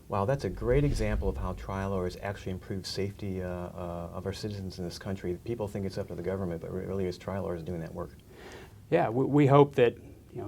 Wow, that's a great example of how trial lawyers actually improve safety of our citizens in this country. People think it's up to the government, but really it's trial lawyers doing that work. Yeah, we hope that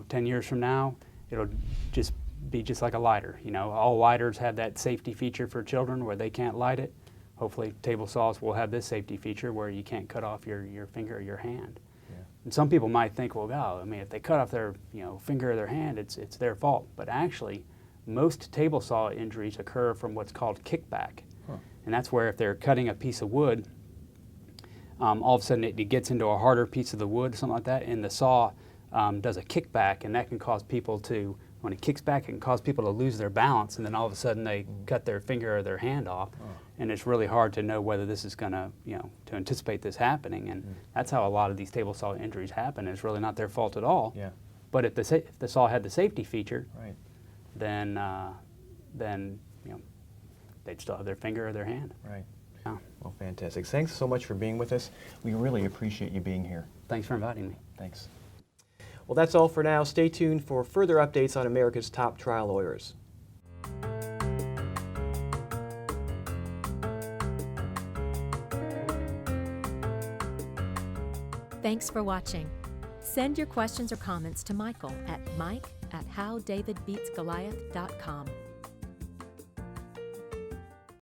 10 years from now, it'll just be just like a lighter. All lighters have that safety feature for children where they can't light it. Hopefully, table saws will have this safety feature where you can't cut off your finger or your hand. Yeah. And some people might think, well, God, I mean, if they cut off their finger or their hand, it's their fault. But actually, most table saw injuries occur from what's called kickback. Huh. And that's where if they're cutting a piece of wood, all of a sudden it gets into a harder piece of the wood, something like that, and the saw does a kickback, and that can cause people to, when it kicks back, it can cause people to lose their balance, and then all of a sudden they cut their finger or their hand off. Oh. And it's really hard to know whether this is going to, to anticipate this happening. And that's how a lot of these table saw injuries happen. It's really not their fault at all. Yeah. But if the saw had the safety feature, Right. then they'd still have their finger or their hand. Right. Yeah. Well, fantastic. Thanks so much for being with us. We really appreciate you being here. Thanks for inviting me. Thanks. Well, that's all for now. Stay tuned for further updates on America's top trial lawyers. Thanks for watching. Send your questions or comments to Michael at mike@howdavidbeatsgoliath.com.